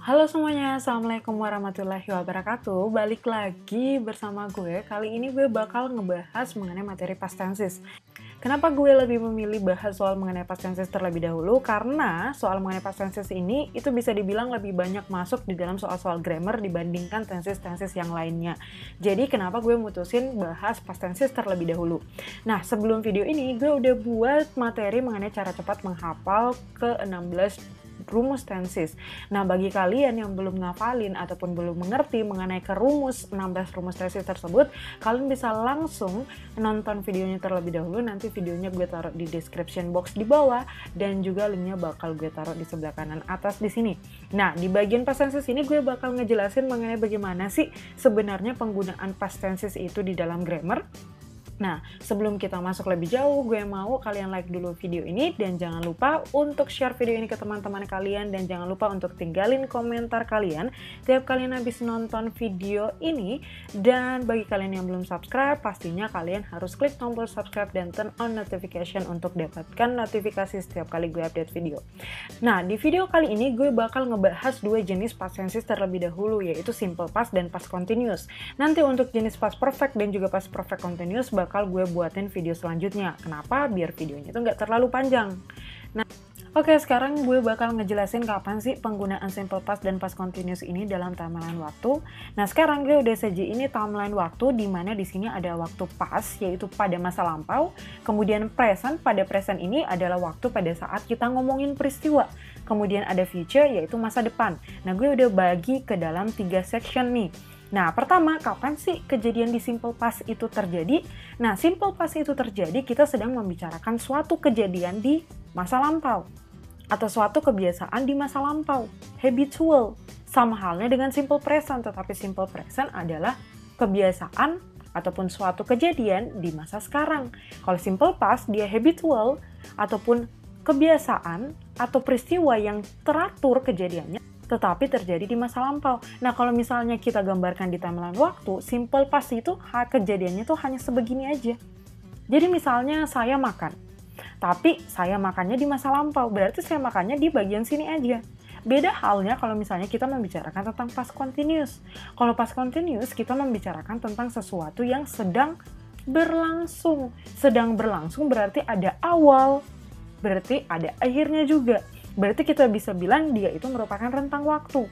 Halo semuanya, Assalamualaikum warahmatullahi wabarakatuh. Balik lagi bersama gue. Kali ini gue bakal ngebahas mengenai materi past tenses. Kenapa gue lebih memilih bahas soal mengenai past tenses terlebih dahulu? Karena soal mengenai past tenses ini itu bisa dibilang lebih banyak masuk di dalam soal-soal grammar dibandingkan tenses-tenses yang lainnya. Jadi kenapa gue mutusin bahas past tenses terlebih dahulu? Nah, sebelum video ini gue udah buat materi mengenai cara cepat menghafal ke 16 rumus tenses. Nah, bagi kalian yang belum ngafalin ataupun belum mengerti mengenai ke rumus 16 rumus tenses tersebut, kalian bisa langsung nonton videonya terlebih dahulu. Nanti videonya gue taruh di description box di bawah dan juga linknya bakal gue taruh di sebelah kanan atas di sini. Nah, di bagian past tenses ini gue bakal ngejelasin mengenai bagaimana sih sebenarnya penggunaan past tenses itu di dalam grammar. Nah, sebelum kita masuk lebih jauh, gue mau kalian like dulu video ini dan jangan lupa untuk share video ini ke teman-teman kalian dan jangan lupa untuk tinggalin komentar kalian tiap kalian habis nonton video ini. Dan bagi kalian yang belum subscribe, pastinya kalian harus klik tombol subscribe dan turn on notification untuk dapatkan notifikasi setiap kali gue update video. Nah, di video kali ini gue bakal ngebahas dua jenis past tenses terlebih dahulu, yaitu simple past dan past continuous. Nanti untuk jenis past perfect dan juga past perfect continuous bakal gue buatin video selanjutnya. Kenapa? Biar videonya itu nggak terlalu panjang. Nah, oke, sekarang gue bakal ngejelasin kapan sih penggunaan simple past dan past continuous ini dalam timeline waktu. Nah, sekarang gue udah saji ini timeline waktu di mana di sini ada waktu past yaitu pada masa lampau, kemudian present, pada present ini adalah waktu pada saat kita ngomongin peristiwa. Kemudian ada future yaitu masa depan. Nah, gue udah bagi ke dalam 3 section nih. Nah, pertama, kapan sih kejadian di simple past itu terjadi? Nah, simple past itu terjadi kita sedang membicarakan suatu kejadian di masa lampau atau suatu kebiasaan di masa lampau, habitual. Sama halnya dengan simple present, tetapi simple present adalah kebiasaan ataupun suatu kejadian di masa sekarang. Kalau simple past dia habitual ataupun kebiasaan atau peristiwa yang teratur kejadiannya tetapi terjadi di masa lampau. Nah, kalau misalnya kita gambarkan di timeline waktu, simple past itu kejadiannya tuh hanya sebegini aja. Jadi misalnya saya makan, tapi saya makannya di masa lampau, berarti saya makannya di bagian sini aja. Beda halnya kalau misalnya kita membicarakan tentang past continuous. Kalau past continuous kita membicarakan tentang sesuatu yang sedang berlangsung. Sedang berlangsung berarti ada awal, berarti ada akhirnya juga. Berarti kita bisa bilang dia itu merupakan rentang waktu.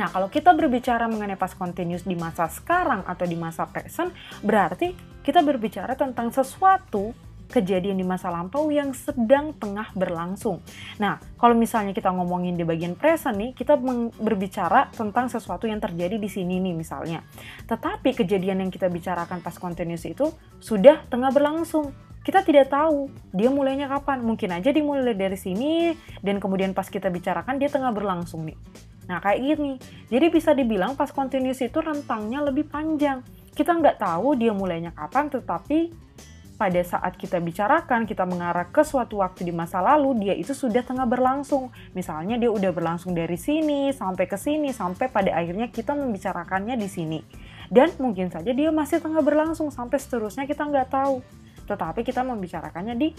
Nah, kalau kita berbicara mengenai past continuous di masa sekarang atau di masa present, berarti kita berbicara tentang sesuatu kejadian di masa lampau yang sedang tengah berlangsung. Nah, kalau misalnya kita ngomongin di bagian present nih, kita berbicara tentang sesuatu yang terjadi di sini nih misalnya. Tetapi kejadian yang kita bicarakan past continuous itu sudah tengah berlangsung. Kita tidak tahu dia mulainya kapan. Mungkin aja dimulai dari sini dan kemudian pas kita bicarakan dia tengah berlangsung nih. Nah, kayak gini. Jadi bisa dibilang past continuous itu rentangnya lebih panjang. Kita nggak tahu dia mulainya kapan, tetapi pada saat kita bicarakan, kita mengarah ke suatu waktu di masa lalu, dia itu sudah tengah berlangsung. Misalnya dia udah berlangsung dari sini sampai ke sini, sampai pada akhirnya kita membicarakannya di sini. Dan mungkin saja dia masih tengah berlangsung sampai seterusnya kita nggak tahu. Tetapi kita membicarakannya di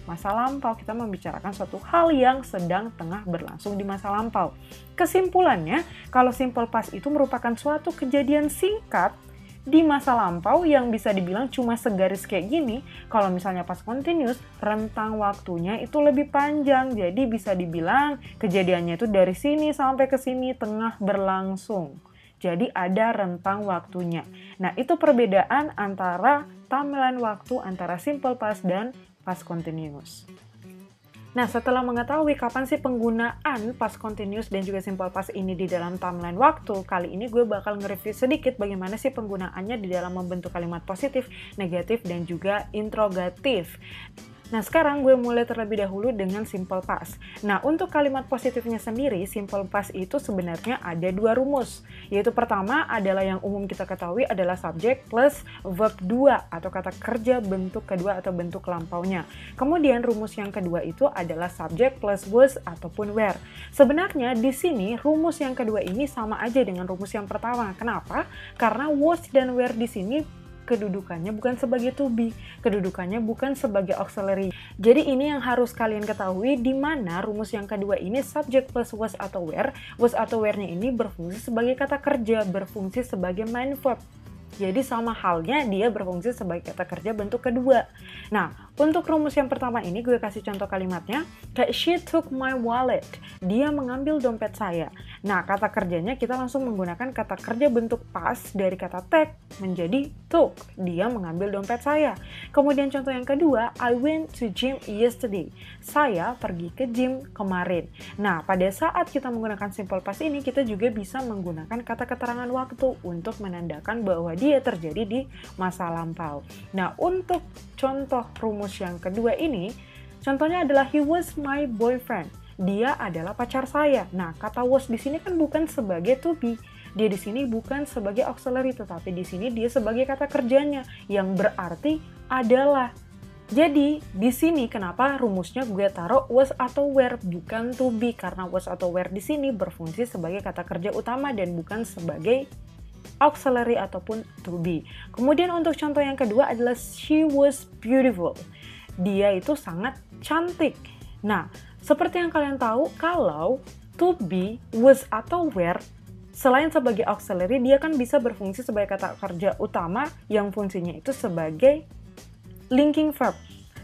masa lampau, kita membicarakan suatu hal yang sedang tengah berlangsung di masa lampau. Kesimpulannya, kalau simple past itu merupakan suatu kejadian singkat di masa lampau yang bisa dibilang cuma segaris kayak gini. Kalau misalnya past continuous, rentang waktunya itu lebih panjang. Jadi bisa dibilang kejadiannya itu dari sini sampai ke sini tengah berlangsung. Jadi ada rentang waktunya. Nah, itu perbedaan antara timeline waktu antara simple past dan past continuous. Nah, setelah mengetahui kapan sih penggunaan past continuous dan juga simple past ini di dalam timeline waktu, kali ini gue bakal nge-review sedikit bagaimana sih penggunaannya di dalam membentuk kalimat positif, negatif, dan juga interrogatif. Nah, sekarang gue mulai terlebih dahulu dengan simple past. Nah, untuk kalimat positifnya sendiri, simple past itu sebenarnya ada 2 rumus. Yaitu pertama adalah yang umum kita ketahui adalah subject plus verb 2 atau kata kerja bentuk kedua atau bentuk lampaunya. Kemudian rumus yang kedua itu adalah subject plus was ataupun were. Sebenarnya di sini rumus yang kedua ini sama aja dengan rumus yang pertama. Kenapa? Karena was dan were di sini kedudukannya bukan sebagai to be, kedudukannya bukan sebagai auxiliary. Jadi ini yang harus kalian ketahui, di mana rumus yang kedua ini subject plus was atau were-nya ini berfungsi sebagai kata kerja, berfungsi sebagai main verb. Jadi sama halnya dia berfungsi sebagai kata kerja bentuk kedua. Nah, untuk rumus yang pertama ini gue kasih contoh kalimatnya. Kayak she took my wallet. Dia mengambil dompet saya. Nah, kata kerjanya kita langsung menggunakan kata kerja bentuk past dari kata take menjadi took. Dia mengambil dompet saya. Kemudian contoh yang kedua, I went to gym yesterday. Saya pergi ke gym kemarin. Nah, pada saat kita menggunakan simple past ini, kita juga bisa menggunakan kata keterangan waktu untuk menandakan bahwa dia terjadi di masa lampau. Nah, untuk contoh rumus yang kedua ini, contohnya adalah he was my boyfriend. Dia adalah pacar saya. Nah, kata was di sini kan bukan sebagai to be. Dia di sini bukan sebagai auxiliary, tetapi di sini dia sebagai kata kerjanya yang berarti adalah. Jadi, di sini kenapa rumusnya gue taruh was atau were bukan to be, karena was atau were di sini berfungsi sebagai kata kerja utama dan bukan sebagai auxiliary ataupun to be. Kemudian untuk contoh yang kedua adalah she was beautiful. Dia itu sangat cantik. Nah, seperti yang kalian tahu, kalau to be, was atau were, selain sebagai auxiliary, dia kan bisa berfungsi sebagai kata kerja utama yang fungsinya itu sebagai linking verb.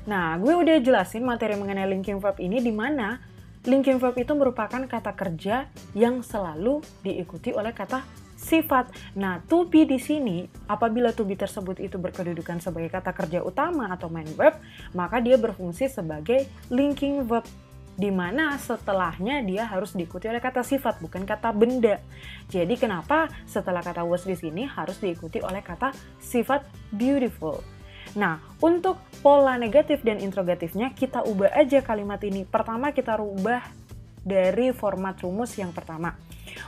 Nah, gue udah jelasin materi mengenai linking verb ini, di mana linking verb itu merupakan kata kerja yang selalu diikuti oleh kata sifat. Nah, to be di sini, apabila to be tersebut itu berkedudukan sebagai kata kerja utama atau main verb, maka dia berfungsi sebagai linking verb, di mana setelahnya dia harus diikuti oleh kata sifat, bukan kata benda. Jadi kenapa setelah kata was di sini harus diikuti oleh kata sifat beautiful. Nah, untuk pola negatif dan interrogatifnya kita ubah aja kalimat ini. Pertama kita rubah dari format rumus yang pertama.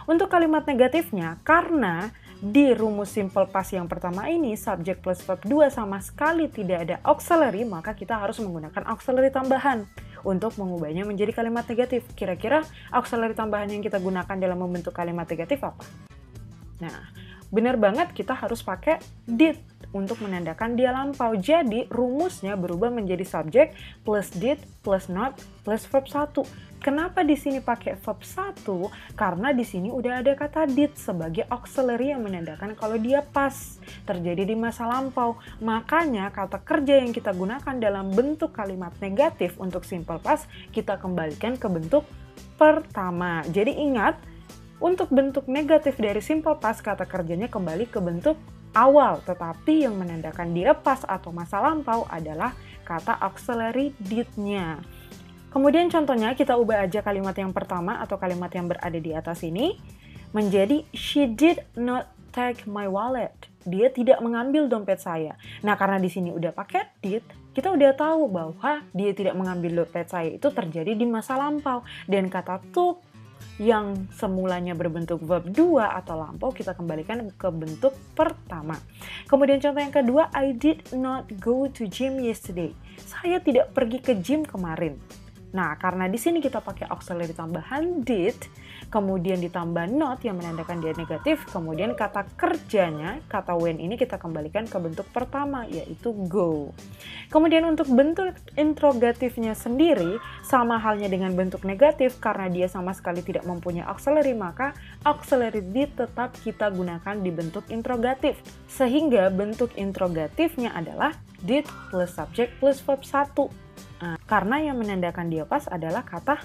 Untuk kalimat negatifnya, karena di rumus simple past yang pertama ini subject plus verb 2 sama sekali tidak ada auxiliary, maka kita harus menggunakan auxiliary tambahan untuk mengubahnya menjadi kalimat negatif. Kira-kira auxiliary tambahan yang kita gunakan dalam membentuk kalimat negatif apa? Nah, benar banget kita harus pakai did untuk menandakan dia lampau. Jadi rumusnya berubah menjadi subject plus did plus not plus verb 1. Kenapa di sini pakai verb 1? Karena di sini udah ada kata did sebagai auxiliary yang menandakan kalau dia pas, terjadi di masa lampau. Makanya kata kerja yang kita gunakan dalam bentuk kalimat negatif untuk simple past kita kembalikan ke bentuk pertama. Jadi ingat, untuk bentuk negatif dari simple past kata kerjanya kembali ke bentuk awal, tetapi yang menandakan dia pas atau masa lampau adalah kata auxiliary did-nya. Kemudian contohnya kita ubah aja kalimat yang pertama atau kalimat yang berada di atas ini menjadi she did not take my wallet. Dia tidak mengambil dompet saya. Nah, karena di sini udah pakai did, kita udah tahu bahwa dia tidak mengambil dompet saya itu terjadi di masa lampau, dan kata took yang semulanya berbentuk verb 2 atau lampau kita kembalikan ke bentuk pertama. Kemudian contoh yang kedua, I did not go to gym yesterday. Saya tidak pergi ke gym kemarin. Nah, karena di sini kita pakai auxiliary tambahan did, kemudian ditambah not yang menandakan dia negatif, kemudian kata kerjanya, kata when ini kita kembalikan ke bentuk pertama, yaitu go. Kemudian untuk bentuk interrogatifnya sendiri, sama halnya dengan bentuk negatif, karena dia sama sekali tidak mempunyai auxiliary, maka auxiliary did tetap kita gunakan di bentuk interrogatif. Sehingga bentuk interrogatifnya adalah did plus subject plus verb 1. Karena yang menandakan dia pas adalah kata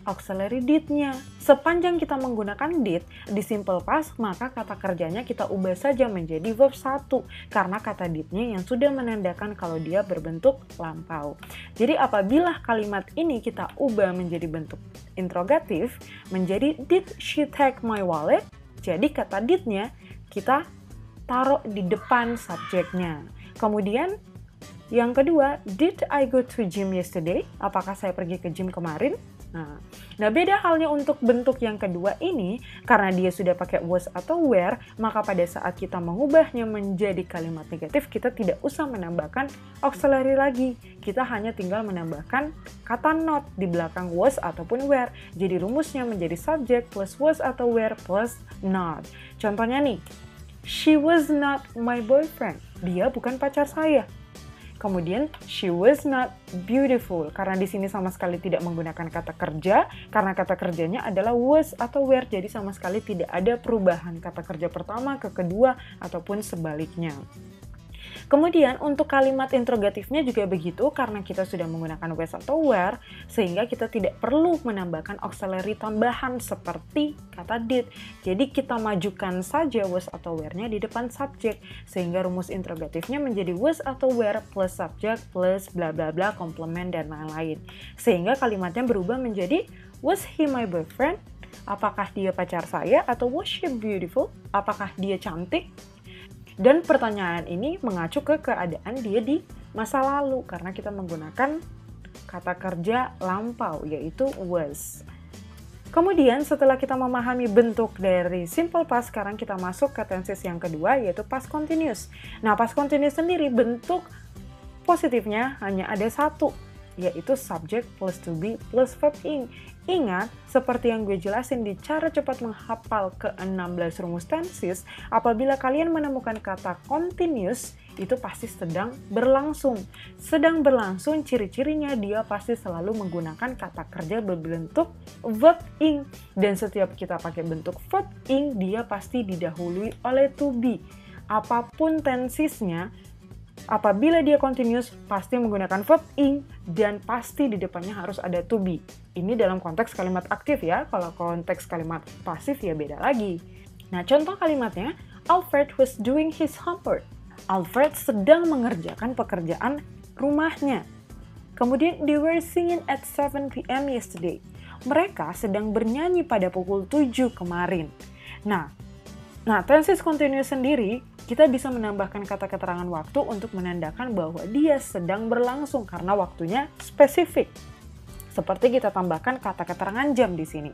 auxiliary did-nya. Sepanjang kita menggunakan did di simple past, maka kata kerjanya kita ubah saja menjadi verb 1 karena kata did-nya yang sudah menandakan kalau dia berbentuk lampau. Jadi apabila kalimat ini kita ubah menjadi bentuk interrogatif menjadi did she take my wallet? Jadi kata did-nya kita taruh di depan subjeknya. Kemudian yang kedua, did I go to gym yesterday? Apakah saya pergi ke gym kemarin? Nah, beda halnya untuk bentuk yang kedua ini, karena dia sudah pakai was atau were, maka pada saat kita mengubahnya menjadi kalimat negatif, kita tidak usah menambahkan auxiliary lagi. Kita hanya tinggal menambahkan kata not di belakang was ataupun were. Jadi rumusnya menjadi subject plus was atau were plus not. Contohnya nih, she was not my boyfriend. Dia bukan pacar saya. Kemudian, she was not beautiful. Karena di sini sama sekali tidak menggunakan kata kerja, karena kata kerjanya adalah was atau were, jadi sama sekali tidak ada perubahan kata kerja pertama ke kedua ataupun sebaliknya. Kemudian untuk kalimat interrogatifnya juga begitu, karena kita sudah menggunakan was atau were, sehingga kita tidak perlu menambahkan auxiliary tambahan seperti kata did. Jadi kita majukan saja was atau were-nya di depan subjek, sehingga rumus interrogatifnya menjadi was atau were plus subject plus bla bla bla komplement dan lain-lain. Sehingga kalimatnya berubah menjadi was he my boyfriend? Apakah dia pacar saya? Atau was she beautiful? Apakah dia cantik? Dan pertanyaan ini mengacu ke keadaan dia di masa lalu karena kita menggunakan kata kerja lampau yaitu was. Kemudian setelah kita memahami bentuk dari simple past, sekarang kita masuk ke tenses yang kedua yaitu past continuous. Nah, past continuous sendiri bentuk positifnya hanya ada satu, yaitu subject plus to be plus verb ing. Ingat, seperti yang gue jelasin di cara cepat menghafal ke-16 rumus tenses, apabila kalian menemukan kata continuous, itu pasti sedang berlangsung. Sedang berlangsung, ciri-cirinya dia pasti selalu menggunakan kata kerja berbentuk verb ing. Dan setiap kita pakai bentuk verb ing, dia pasti didahului oleh to be. Apapun tensesnya, apabila dia continuous, pasti menggunakan verb ing dan pasti di depannya harus ada to be. Ini dalam konteks kalimat aktif ya, kalau konteks kalimat pasif ya beda lagi. Nah, contoh kalimatnya, Alfred was doing his homework. Alfred sedang mengerjakan pekerjaan rumahnya. Kemudian, they were singing at 7 p.m. yesterday. Mereka sedang bernyanyi pada pukul 7 kemarin. Nah, tenses continuous sendiri, kita bisa menambahkan kata keterangan waktu untuk menandakan bahwa dia sedang berlangsung karena waktunya spesifik. Seperti kita tambahkan kata keterangan jam di sini.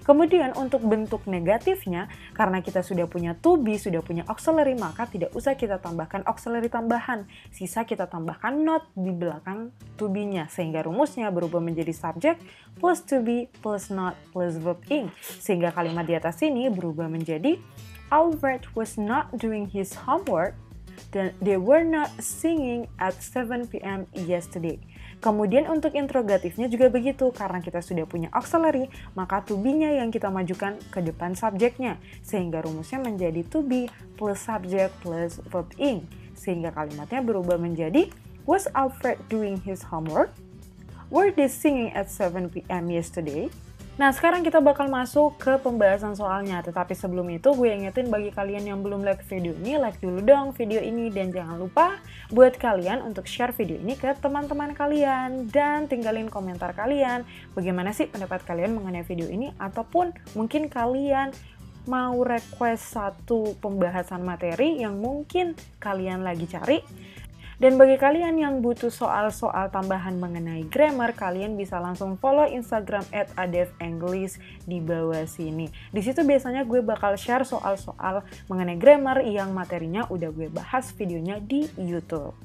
Kemudian untuk bentuk negatifnya, karena kita sudah punya to be, sudah punya auxiliary, maka tidak usah kita tambahkan auxiliary tambahan. Sisa kita tambahkan not di belakang to be-nya, sehingga rumusnya berubah menjadi subject plus to be plus not plus verb ing. Sehingga kalimat di atas ini berubah menjadi Alfred was not doing his homework, dan they were not singing at 7 p.m. yesterday. Kemudian untuk interrogatifnya juga begitu, karena kita sudah punya auxiliary, maka to be-nya yang kita majukan ke depan subjeknya, sehingga rumusnya menjadi to be plus subject plus verb ing. Sehingga kalimatnya berubah menjadi was Alfred doing his homework? Were they singing at 7 p.m. yesterday? Nah, sekarang kita bakal masuk ke pembahasan soalnya. Tetapi sebelum itu, gue ingetin bagi kalian yang belum like video ini, like dulu dong video ini. Dan jangan lupa buat kalian untuk share video ini ke teman-teman kalian. Dan tinggalin komentar kalian. Bagaimana sih pendapat kalian mengenai video ini? Ataupun mungkin kalian mau request satu pembahasan materi yang mungkin kalian lagi cari. Dan bagi kalian yang butuh soal-soal tambahan mengenai grammar, kalian bisa langsung follow Instagram @adevenglish di bawah sini. Di situ biasanya gue bakal share soal-soal mengenai grammar yang materinya udah gue bahas videonya di YouTube.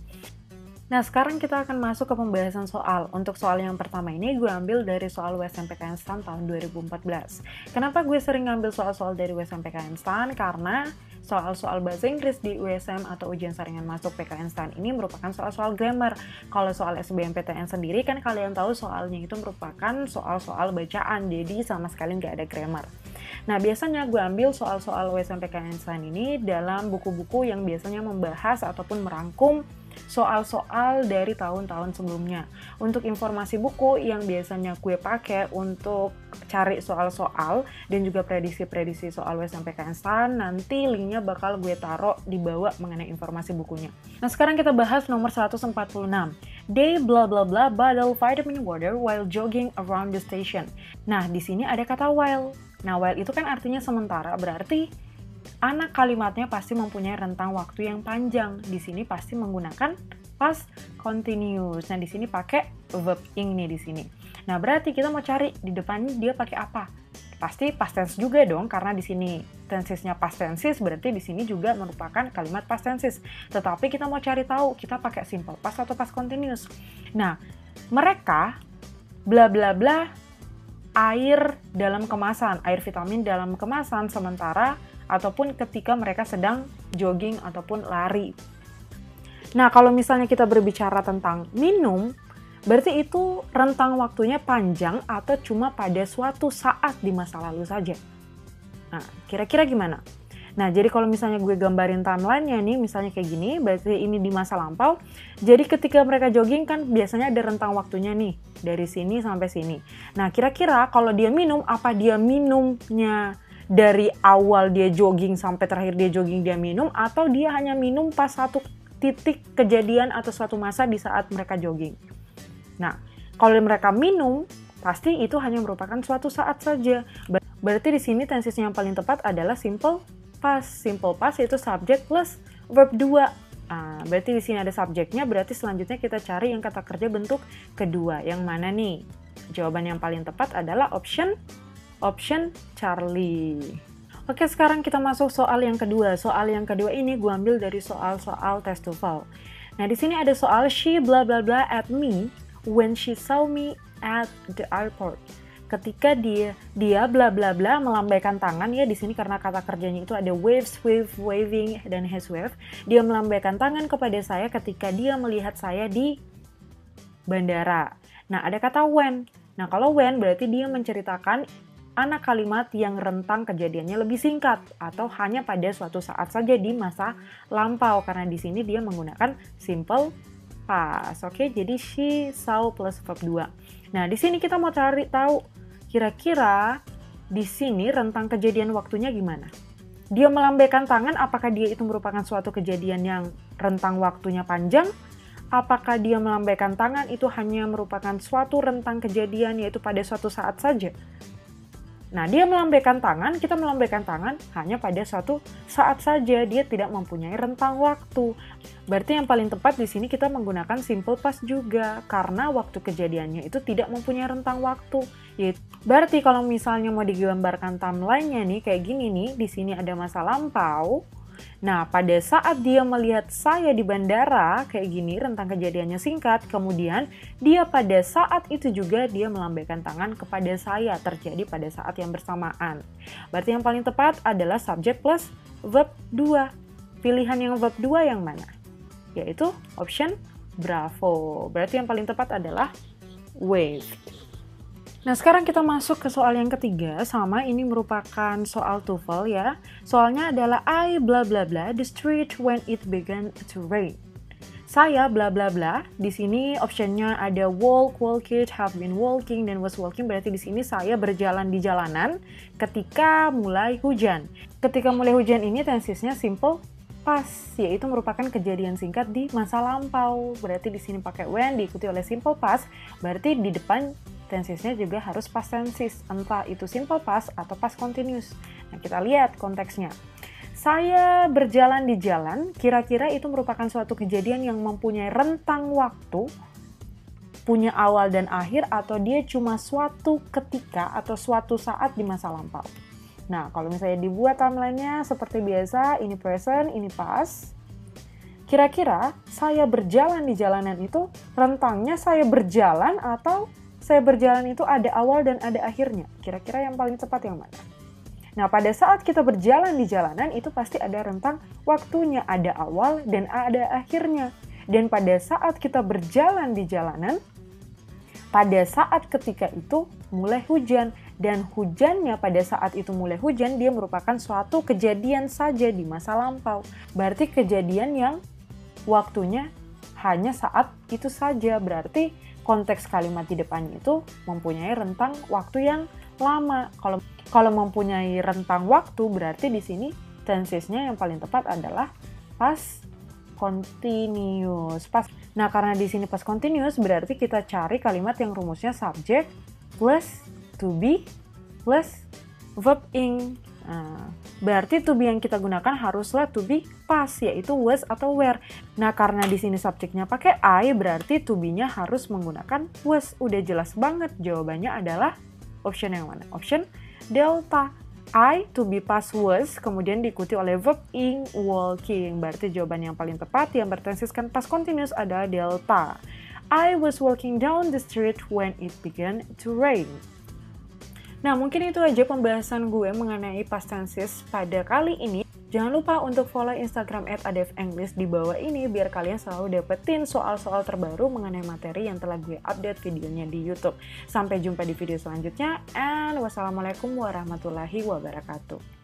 Nah, sekarang kita akan masuk ke pembahasan soal. Untuk soal yang pertama ini gue ambil dari soal USMPK Instan tahun 2014. Kenapa gue sering ngambil soal-soal dari USMPK Instan? Karena soal-soal bahasa Inggris di USM atau ujian saringan masuk PKN STAN ini merupakan soal-soal grammar. Kalau soal SBMPTN sendiri kan kalian tahu soalnya itu merupakan soal-soal bacaan, jadi sama sekali nggak ada grammar. Nah, biasanya gue ambil soal-soal USM PKN STAN ini dalam buku-buku yang biasanya membahas ataupun merangkum soal-soal dari tahun-tahun sebelumnya. Untuk informasi buku yang biasanya gue pakai untuk cari soal-soal dan juga prediksi-prediksi soal USMPK Instan, nanti linknya bakal gue taruh di bawah mengenai informasi bukunya. Nah, sekarang kita bahas nomor 146. They blah blah blah bottle vitamin water while jogging around the station. Nah, di sini ada kata while. Nah, while itu kan artinya sementara, berarti anak kalimatnya pasti mempunyai rentang waktu yang panjang. Di sini pasti menggunakan past continuous. Nah, di sini pakai verb ing nih di sini. Nah, berarti kita mau cari di depannya dia pakai apa? Pasti past tense juga dong, karena di sini tensesnya past tenses, berarti di sini juga merupakan kalimat past tenses. Tetapi kita mau cari tahu kita pakai simple past atau past continuous. Nah, mereka bla bla bla air dalam kemasan, air vitamin dalam kemasan sementara ataupun ketika mereka sedang jogging ataupun lari. Nah, kalau misalnya kita berbicara tentang minum, berarti itu rentang waktunya panjang atau cuma pada suatu saat di masa lalu saja. Nah, kira-kira gimana? Nah, jadi kalau misalnya gue gambarin timeline-nya nih, misalnya kayak gini, berarti ini di masa lampau. Jadi ketika mereka jogging kan biasanya ada rentang waktunya nih, dari sini sampai sini. Nah, kira-kira kalau dia minum, apa dia minumnya dari awal dia jogging sampai terakhir dia jogging dia minum, atau dia hanya minum pas satu titik kejadian atau suatu masa di saat mereka jogging. Nah, kalau mereka minum, pasti itu hanya merupakan suatu saat saja. Berarti di sini tensisnya yang paling tepat adalah simple past. Simple past itu subject plus verb 2. Berarti di sini ada subjeknya, berarti selanjutnya kita cari yang kata kerja bentuk kedua. Yang mana nih? Jawaban yang paling tepat adalah option Charlie. Oke, sekarang kita masuk soal yang kedua. Soal yang kedua ini gue ambil dari soal-soal tes TOEFL. Nah, di sini ada soal she blah blah blah at me when she saw me at the airport. Ketika dia bla bla bla melambaikan tangan, ya di sini karena kata kerjanya itu ada waving dan has wave. Dia melambaikan tangan kepada saya ketika dia melihat saya di bandara. Nah, ada kata when. Nah, kalau when berarti dia menceritakan anak kalimat yang rentang kejadiannya lebih singkat atau hanya pada suatu saat saja di masa lampau, karena di sini dia menggunakan simple past. Oke, jadi she saw plus verb 2. Nah, di sini kita mau cari tahu kira-kira di sini rentang kejadian waktunya gimana? Dia melambaikan tangan, apakah dia itu merupakan suatu kejadian yang rentang waktunya panjang? Apakah dia melambaikan tangan itu hanya merupakan suatu rentang kejadian yaitu pada suatu saat saja? Nah, dia melambaikan tangan, kita melambaikan tangan hanya pada suatu saat saja, dia tidak mempunyai rentang waktu. Berarti yang paling tepat di sini kita menggunakan simple past juga, karena waktu kejadiannya itu tidak mempunyai rentang waktu. Berarti kalau misalnya mau digambarkan timeline-nya nih, kayak gini nih, di sini ada masa lampau. Nah, pada saat dia melihat saya di bandara, kayak gini, rentang kejadiannya singkat, kemudian dia pada saat itu juga dia melambaikan tangan kepada saya, terjadi pada saat yang bersamaan. Berarti yang paling tepat adalah subject plus verb 2. Pilihan yang verb 2 yang mana? Yaitu option bravo. Berarti yang paling tepat adalah wave. Nah, sekarang kita masuk ke soal yang ketiga, sama ini merupakan soal TOEFL ya. Soalnya adalah I bla bla bla the street when it began to rain. Saya bla bla bla, di sini optionnya ada walk, walked, have been walking, dan was walking, berarti di sini saya berjalan di jalanan ketika mulai hujan. Ketika mulai hujan ini tensisnya simple past, yaitu merupakan kejadian singkat di masa lampau. Berarti di sini pakai when diikuti oleh simple past, berarti di depan tensisnya juga harus past tenses, entah itu simple past atau past continuous. Nah, kita lihat konteksnya. Saya berjalan di jalan, kira-kira itu merupakan suatu kejadian yang mempunyai rentang waktu, punya awal dan akhir, atau dia cuma suatu ketika atau suatu saat di masa lampau. Nah, kalau misalnya dibuat timeline-nya seperti biasa, ini present, ini past. Kira-kira saya berjalan di jalanan itu rentangnya saya berjalan atau saya berjalan itu ada awal dan ada akhirnya. Kira-kira yang paling tepat yang mana? Nah, pada saat kita berjalan di jalanan itu pasti ada rentang waktunya, ada awal dan ada akhirnya. Dan pada saat kita berjalan di jalanan, pada saat ketika itu mulai hujan. Dan hujannya pada saat itu mulai hujan, dia merupakan suatu kejadian saja di masa lampau. Berarti kejadian yang waktunya hanya saat itu saja. Berarti konteks kalimat di depannya itu mempunyai rentang waktu yang lama. Kalau mempunyai rentang waktu, berarti di sini tensesnya yang paling tepat adalah past continuous. Nah, karena di sini past continuous, berarti kita cari kalimat yang rumusnya subject plus to be plus verb ing. Nah, berarti to be yang kita gunakan haruslah to be past, yaitu was atau were. Nah, karena di sini subjeknya pakai I, berarti to be-nya harus menggunakan was. Udah jelas banget, jawabannya adalah option yang mana? Option delta. I to be past was, kemudian diikuti oleh verb ing walking. Berarti jawaban yang paling tepat yang bertensiskan past continuous adalah delta. I was walking down the street when it began to rain. Nah, mungkin itu aja pembahasan gue mengenai past tenses pada kali ini. Jangan lupa untuk follow Instagram @adefenglish di bawah ini biar kalian selalu dapetin soal-soal terbaru mengenai materi yang telah gue update videonya di YouTube. Sampai jumpa di video selanjutnya, and wassalamualaikum warahmatullahi wabarakatuh.